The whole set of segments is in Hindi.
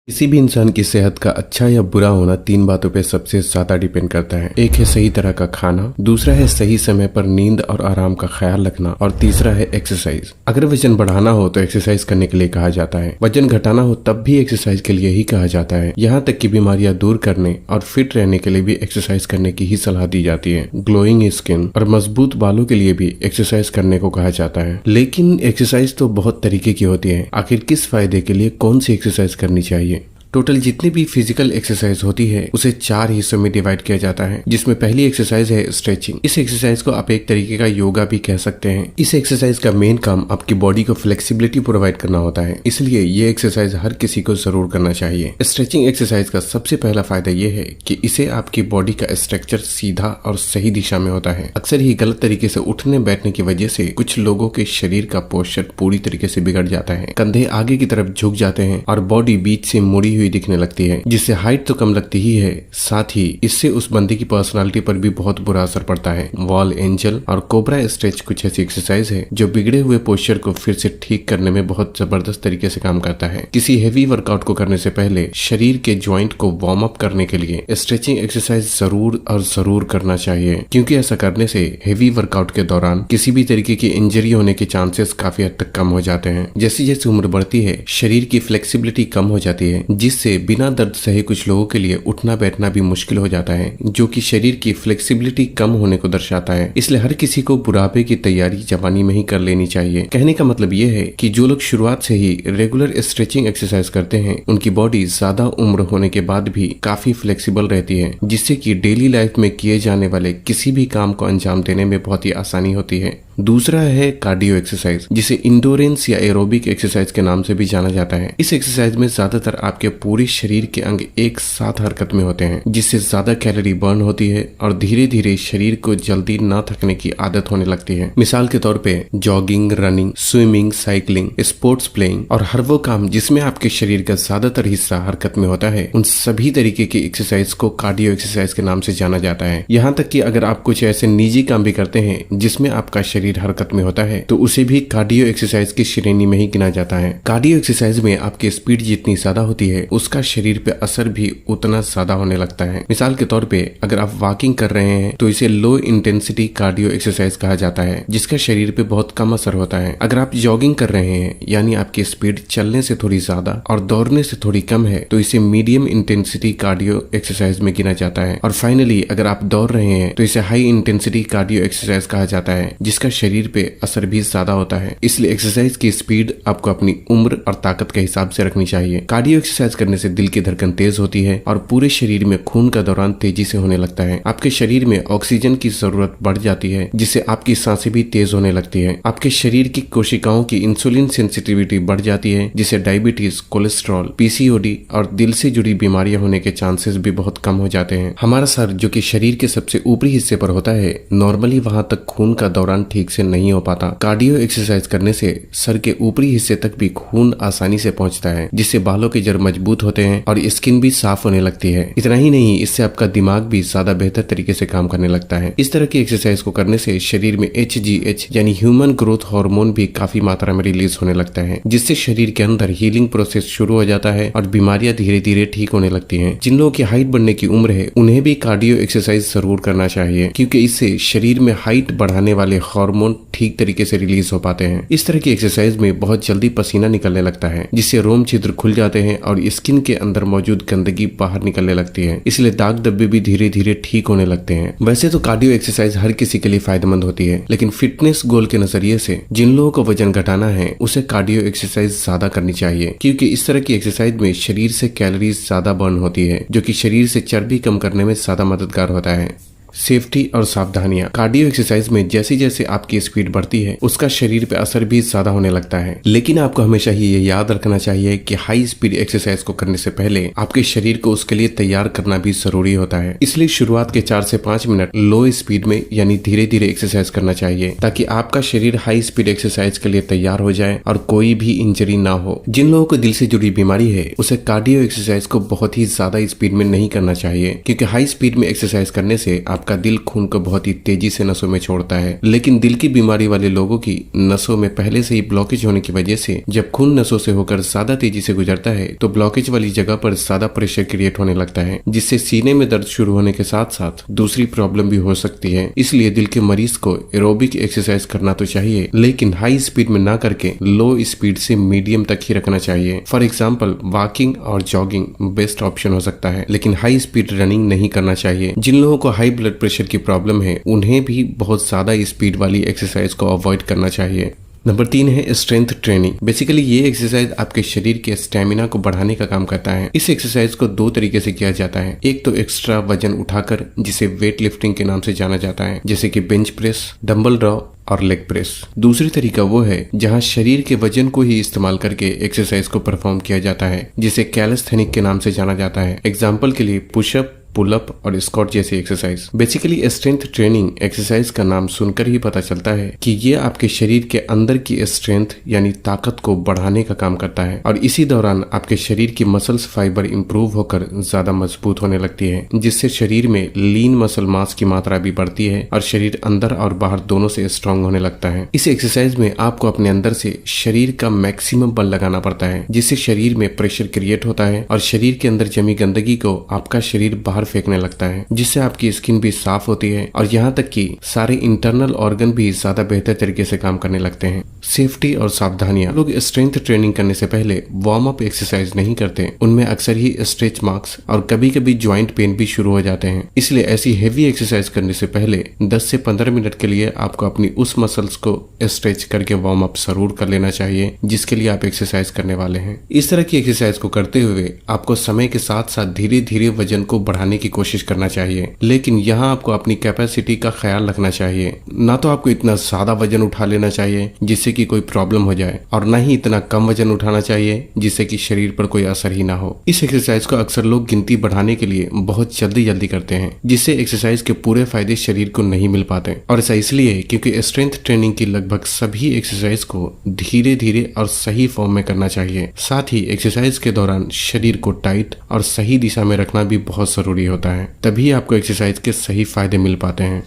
किसी भी इंसान की सेहत का अच्छा या बुरा होना तीन बातों पे सबसे ज्यादा डिपेंड करता है। एक है सही तरह का खाना, दूसरा है सही समय पर नींद और आराम का ख्याल रखना, और तीसरा है एक्सरसाइज। अगर वजन बढ़ाना हो तो एक्सरसाइज करने के लिए कहा जाता है, वजन घटाना हो तब भी एक्सरसाइज के लिए ही कहा जाता है। यहाँ तक कि बीमारियां दूर करने और फिट रहने के लिए भी एक्सरसाइज करने की ही सलाह दी जाती है। ग्लोइंग स्किन और मजबूत बालों के लिए भी एक्सरसाइज करने को कहा जाता है। लेकिन एक्सरसाइज तो बहुत तरीके की होती है। आखिर किस फायदे के लिए कौन सी एक्सरसाइज करनी चाहिए? टोटल जितनी भी फिजिकल एक्सरसाइज होती है उसे 4 हिस्सों में डिवाइड किया जाता है, जिसमें पहली एक्सरसाइज है स्ट्रेचिंग। इस एक्सरसाइज को आप एक तरीके का योगा भी कह सकते हैं। इस एक्सरसाइज का मेन काम आपकी बॉडी को फ्लेक्सिबिलिटी प्रोवाइड करना होता है, इसलिए ये एक्सरसाइज हर किसी को जरूर करना चाहिए। स्ट्रेचिंग एक्सरसाइज का सबसे पहला फायदा ये है कि इसे आपकी बॉडी का स्ट्रक्चर सीधा और सही दिशा में होता है। अक्सर ही गलत तरीके से उठने बैठने की वजह से कुछ लोगों के शरीर का पोस्चर पूरी तरीके से बिगड़ जाता है। कंधे आगे की तरफ झुक जाते हैं और बॉडी बीच से मुड़ी दिखने लगती है, जिससे हाइट तो कम लगती ही है, साथ ही इससे उस बंदे की पर्सनालिटी पर भी बहुत बुरा असर पड़ता है। वॉल एंजल और कोबरा स्ट्रेच कुछ ऐसी एक्सरसाइज है जो बिगड़े हुए पोस्चर को फिर से ठीक करने में बहुत जबरदस्त तरीके से काम करता है। किसी हेवी वर्कआउट को करने से पहले शरीर के ज्वाइंट को वार्म अप करने के लिए स्ट्रेचिंग एक्सरसाइज जरूर और जरूर करना चाहिए, क्योंकि ऐसा करने से हेवी वर्कआउट के दौरान किसी भी तरीके की इंजरी होने के चांसेस काफी हद तक कम हो जाते हैं। जैसे जैसे उम्र बढ़ती है शरीर की फ्लेक्सिबिलिटी कम हो जाती है, जिससे बिना दर्द सहे कुछ लोगों के लिए उठना बैठना भी मुश्किल हो जाता है, जो कि शरीर की फ्लेक्सिबिलिटी कम होने को दर्शाता है। इसलिए हर किसी को बुढ़ापे की तैयारी जवानी में ही कर लेनी चाहिए। कहने का मतलब ये है कि जो लोग शुरुआत से ही रेगुलर स्ट्रेचिंग एक्सरसाइज करते हैं उनकी बॉडी ज्यादा उम्र होने के बाद भी काफी फ्लेक्सिबल रहती है, जिससे कि डेली लाइफ में किए जाने वाले किसी भी काम को अंजाम देने में बहुत ही आसानी होती है। दूसरा है कार्डियो एक्सरसाइज, जिसे इंडोरेंस या एरोबिक एक्सरसाइज के नाम से भी जाना जाता है। इस एक्सरसाइज में ज्यादातर आपके पूरे शरीर के अंग एक साथ हरकत में होते हैं, जिससे ज्यादा कैलोरी बर्न होती है और धीरे धीरे शरीर को जल्दी ना थकने की आदत होने लगती है। मिसाल के तौर पे jogging, running, swimming, cycling, sports playing और हर वो काम जिसमें आपके शरीर का ज्यादातर हिस्सा हरकत में होता है, उन सभी तरीके की एक्सरसाइज को कार्डियो एक्सरसाइज के नाम से जाना जाता है। यहाँ तक कि अगर आप कुछ ऐसे निजी काम भी करते हैं जिसमें आपका शरीर हरकत में होता है तो उसे भी कार्डियो एक्सरसाइज की श्रेणी में ही गिना जाता है। कार्डियो एक्सरसाइज में आपकी स्पीड जितनी ज्यादा होती है उसका शरीर पे असर भी उतना ज्यादा होने लगता है। मिसाल के तौर पे अगर आप वॉकिंग कर रहे हैं तो इसे लो इंटेंसिटी कार्डियो एक्सरसाइज कहा जाता है, जिसका शरीर पे बहुत कम असर होता है। अगर आप जॉगिंग कर रहे हैं यानी आपकी स्पीड चलने से थोड़ी ज्यादा और दौड़ने से थोड़ी कम है तो इसे मीडियम इंटेंसिटी कार्डियो एक्सरसाइज में गिना जाता है। और फाइनली अगर आप दौड़ रहे हैं तो इसे हाई इंटेंसिटी कार्डियो एक्सरसाइज कहा जाता है, जिसका शरीर पे असर भी ज्यादा होता है। इसलिए एक्सरसाइज की स्पीड आपको अपनी उम्र और ताकत के हिसाब से रखनी चाहिए। कार्डियो एक्सरसाइज करने से दिल की धड़कन तेज होती है और पूरे शरीर में खून का दौरान तेजी से होने लगता है। आपके शरीर में ऑक्सीजन की जरूरत बढ़ जाती है, जिससे आपकी सांसें भी तेज होने लगती है। आपके शरीर की कोशिकाओं की इंसुलिन सेंसिटिविटी बढ़ जाती है, जिससे डायबिटीज, कोलेस्ट्रॉल, पीसीओडी और दिल से जुड़ी बीमारियां होने के चांसेस भी बहुत कम हो जाते हैं। हमारा सर, जो कि शरीर के सबसे ऊपरी हिस्से पर होता है, नॉर्मली वहां तक खून का दौरान ठीक से नहीं हो पाता। कार्डियो एक्सरसाइज करने से सर के ऊपरी हिस्से तक भी खून आसानी से पहुंचता है, जिससे बालों के जड़ मजबूत होते हैं और स्किन भी साफ होने लगती है। इतना ही नहीं, इससे आपका दिमाग भी ज्यादा बेहतर तरीके से काम करने लगता है। इस तरह की एक्सरसाइज को करने से शरीर में HGH यानी ह्यूमन ग्रोथ हार्मोन भी काफी मात्रा में रिलीज होने लगता है, जिससे शरीर के अंदर हीलिंग प्रोसेस शुरू हो जाता है और बीमारियां धीरे धीरे ठीक होने लगती हैं। जिन लोगों की हाइट बढ़ने की उम्र है उन्हें भी कार्डियो एक्सरसाइज जरूर करना चाहिए, क्योंकि इससे शरीर में हाइट बढ़ाने वाले हार्मोन ठीक तरीके से रिलीज हो पाते हैं। इस तरह की एक्सरसाइज में बहुत जल्दी पसीना निकलने लगता है, जिससे रोम छिद्र खुल जाते हैं और स्किन के अंदर मौजूद गंदगी बाहर निकलने लगती है। इसलिए दाग धब्बे भी धीरे धीरे ठीक होने लगते हैं। वैसे तो कार्डियो एक्सरसाइज हर किसी के लिए फायदेमंद होती है, लेकिन फिटनेस गोल के नजरिए से जिन लोगों को वजन घटाना है उसे कार्डियो एक्सरसाइज ज्यादा करनी चाहिए, क्योंकि इस तरह की एक्सरसाइज में शरीर से कैलोरीज ज्यादा बर्न होती है, जो कि शरीर से चर्बी कम करने में ज्यादा मददगार होता है। सेफ्टी और सावधानियां। कार्डियो एक्सरसाइज में जैसे जैसे आपकी स्पीड बढ़ती है उसका शरीर पे असर भी ज्यादा होने लगता है, लेकिन आपको हमेशा ही ये याद रखना चाहिए कि हाई स्पीड एक्सरसाइज को करने से पहले आपके शरीर को उसके लिए तैयार करना भी जरूरी होता है। इसलिए शुरुआत के 4 से 5 मिनट लो स्पीड में यानी धीरे धीरे एक्सरसाइज करना चाहिए, ताकि आपका शरीर हाई स्पीड एक्सरसाइज के लिए तैयार हो जाए और कोई भी इंजरी ना हो। जिन लोगों को दिल से जुड़ी बीमारी है उसे कार्डियो एक्सरसाइज को बहुत ही ज्यादा स्पीड में नहीं करना चाहिए, क्योंकि हाई स्पीड में एक्सरसाइज करने से आप आपका दिल खून को बहुत ही तेजी से नसों में छोड़ता है, लेकिन दिल की बीमारी वाले लोगों की नसों में पहले से ही ब्लॉकेज होने की वजह से जब खून नसों से होकर ज्यादा तेजी से गुजरता है तो ब्लॉकेज वाली जगह पर ज्यादा प्रेशर क्रिएट होने लगता है, जिससे सीने में दर्द शुरू होने के साथ साथ दूसरी प्रॉब्लम भी हो सकती है। इसलिए दिल के मरीज को एरोबिक एक्सरसाइज करना तो चाहिए, लेकिन हाई स्पीड में ना करके लो स्पीड से मीडियम तक ही रखना चाहिए। फॉर एग्जाम्पल वॉकिंग और जॉगिंग बेस्ट ऑप्शन हो सकता है, लेकिन हाई स्पीड रनिंग नहीं करना चाहिए। जिन लोगों को हाई ब्लड प्रेशर की प्रॉब्लम है उन्हें भी बहुत ज्यादा स्पीड वाली एक्सरसाइज को अवॉइड करना चाहिए। नंबर 3 है स्ट्रेंथ ट्रेनिंग। बेसिकली ये एक्सरसाइज आपके शरीर के स्टेमिना को बढ़ाने का काम करता है। इस एक्सरसाइज को 2 तरीके से किया जाता है। एक तो एक्स्ट्रा वजन उठाकर, जिसे वेट लिफ्टिंग के नाम से जाना जाता है, जैसे कि बेंच प्रेस, डंबल ड्रॉ और लेग प्रेस। दूसरी तरीका वो है जहां शरीर के वजन को ही इस्तेमाल करके एक्सरसाइज को परफॉर्म किया जाता है, जिसे कैलिस्थेनिक के नाम से जाना जाता है। एग्जाम्पल के लिए पुशअप, पुलअप और स्क्वाट जैसी exercise. Basically strength training exercise का नाम सुनकर ही पता चलता है कि ये आपके शरीर के अंदर की स्ट्रेंथ यानी ताकत को बढ़ाने का काम करता है, और इसी दौरान आपके शरीर की मसल्स फाइबर इंप्रूव होकर ज्यादा मजबूत होने लगती है, जिससे शरीर में लीन मसल मास की मात्रा भी बढ़ती है और शरीर अंदर और बाहर दोनों से स्ट्रांग होने लगता है। इस एक्सरसाइज में आपको अपने अंदर से शरीर का मैक्सिमम बल लगाना पड़ता है, जिससे शरीर में प्रेशर क्रिएट होता है और शरीर के अंदर जमी गंदगी को आपका शरीर बाहर फेंकने लगता है, जिससे आपकी स्किन भी साफ होती है और यहाँ तक कि सारे इंटरनल ऑर्गन भी ज्यादा बेहतर तरीके से काम करने लगते हैं। सेफ्टी और सावधानियां। लोग स्ट्रेंथ ट्रेनिंग करने से पहले वार्म अप एक्सरसाइज नहीं करते। उनमें अक्सर ही स्ट्रेच मार्क्स और कभी कभी ज्वाइंट पेन भी शुरू हो जाते हैं। इसलिए ऐसी हेवी एक्सरसाइज करने से पहले 10 से 15 मिनट के लिए आपको अपनी उस मसल्स को स्ट्रेच करके वार्म अप जरूर कर लेना चाहिए जिसके लिए आप एक्सरसाइज करने वाले हैं। इस तरह की एक्सरसाइज को करते हुए आपको समय के साथ साथ धीरे धीरे वजन को बढ़ाने की कोशिश करना चाहिए, लेकिन यहाँ आपको अपनी कैपेसिटी का ख्याल रखना चाहिए। ना तो आपको इतना ज्यादा वजन उठा लेना चाहिए जिससे कि कोई प्रॉब्लम हो जाए, और ना ही इतना कम वजन उठाना चाहिए जिससे कि शरीर पर कोई असर ही ना हो। इस एक्सरसाइज को अक्सर लोग गिनती बढ़ाने के लिए बहुत जल्दी करते हैं, जिससे एक्सरसाइज के पूरे फायदे शरीर को नहीं मिल पाते। और ऐसा इसलिए क्योंकि स्ट्रेंथ ट्रेनिंग की लगभग सभी एक्सरसाइज को धीरे धीरे और सही फॉर्म में करना चाहिए। साथ ही एक्सरसाइज के दौरान शरीर को टाइट और सही दिशा में रखना भी बहुत जरूरी होता है, तभी आपको एक्सरसाइज के सही फायदे मिल पाते हैं।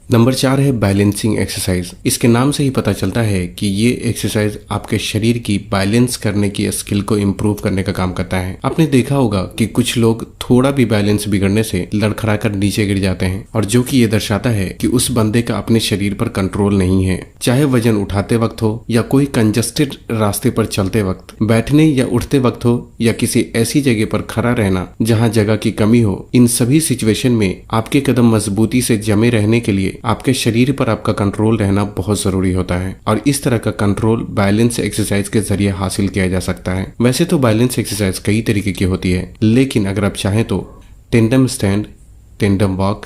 नंबर 4 है बैलेंसिंग एक्सरसाइज। इसके नाम से ही पता चलता है कि ये एक्सरसाइज आपके शरीर की बैलेंस करने की स्किल को इम्प्रूव करने का काम करता है। आपने देखा होगा कि कुछ लोग थोड़ा भी बैलेंस बिगड़ने से लड़खड़ाकर नीचे गिर जाते हैं, और जो कि ये दर्शाता है कि उस बंदे का अपने शरीर पर कंट्रोल नहीं है। चाहे वजन उठाते वक्त हो या कोई कंजस्टेड रास्ते पर चलते वक्त, बैठने या उठते वक्त हो या किसी ऐसी जगह पर खड़ा रहना जहाँ जगह की कमी हो, इन सभी सिचुएशन में आपके कदम मजबूती से जमे रहने के लिए आपके शरीर पर आपका कंट्रोल रहना बहुत जरूरी होता है, और इस तरह का कंट्रोल बैलेंस एक्सरसाइज के जरिए हासिल किया जा सकता है। वैसे तो बैलेंस एक्सरसाइज कई तरीके की होती है, लेकिन अगर आप चाहें तो टेंडम स्टैंड, टेंडम वॉक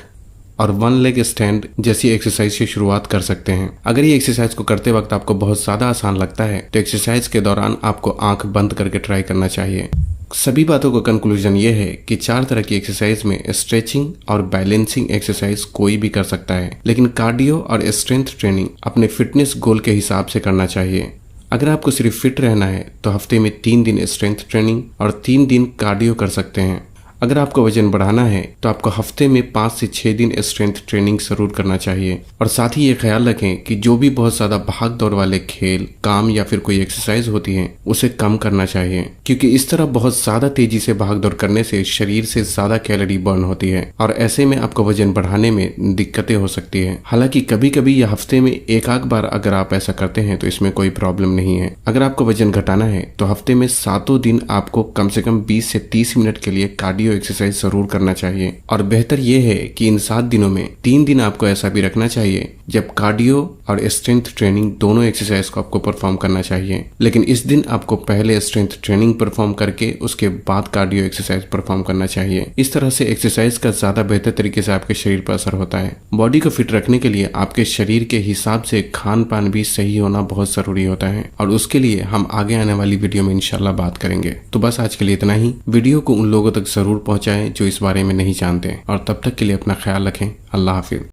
और 1 लेग स्टैंड जैसी एक्सरसाइज से शुरुआत कर सकते हैं। अगर ये एक्सरसाइज को करते वक्त आपको बहुत ज्यादा आसान लगता है तो एक्सरसाइज के दौरान आपको आंख बंद करके ट्राई करना चाहिए। सभी बातों का कंक्लूजन ये है कि 4 तरह की एक्सरसाइज में स्ट्रेचिंग और बैलेंसिंग एक्सरसाइज कोई भी कर सकता है, लेकिन कार्डियो और स्ट्रेंथ ट्रेनिंग अपने फिटनेस गोल के हिसाब से करना चाहिए। अगर आपको सिर्फ फिट रहना है तो हफ्ते में 3 दिन स्ट्रेंथ ट्रेनिंग और 3 दिन कार्डियो कर सकते हैं। अगर आपको वजन बढ़ाना है तो आपको हफ्ते में 5 से 6 दिन स्ट्रेंथ ट्रेनिंग जरूर करना चाहिए, और साथ ही ये ख्याल रखें कि जो भी बहुत ज्यादा भाग दौड़ वाले खेल, काम या फिर कोई एक्सरसाइज होती है उसे कम करना चाहिए, क्योंकि इस तरह बहुत ज्यादा तेजी से भाग दौड़ करने से शरीर से ज्यादा कैलोरी बर्न होती है और ऐसे में आपको वजन बढ़ाने में दिक्कतें हो सकती है। हालांकि कभी कभी या हफ्ते में एक आध बार अगर आप ऐसा करते हैं तो इसमें कोई प्रॉब्लम नहीं है। अगर आपको वजन घटाना है तो हफ्ते में 7 दिन आपको कम से कम 20 से 30 मिनट के लिए कार्डियो एक्सरसाइज जरूर करना चाहिए, और बेहतर यह है कि इन 7 दिनों में 3 दिन आपको ऐसा भी रखना चाहिए जब कार्डियो और स्ट्रेंथ ट्रेनिंग दोनों एक्सरसाइज को आपको परफॉर्म करना चाहिए, लेकिन इस दिन आपको पहले स्ट्रेंथ ट्रेनिंग परफॉर्म करके उसके बाद कार्डियो एक्सरसाइज परफॉर्म करना चाहिए। इस तरह से एक्सरसाइज का ज्यादा बेहतर तरीके से आपके शरीर पर असर होता है। बॉडी को फिट रखने के लिए आपके शरीर के हिसाब से खान पान भी सही होना बहुत जरूरी होता है, और उसके लिए हम आगे आने वाली वीडियो में इंशाल्लाह बात करेंगे। तो बस आज के लिए इतना ही। वीडियो को उन लोगों तक जरूर पहुंचाएं जो इस बारे में नहीं जानते, और तब तक के लिए अपना ख्याल रखें। अल्लाह हाफिज।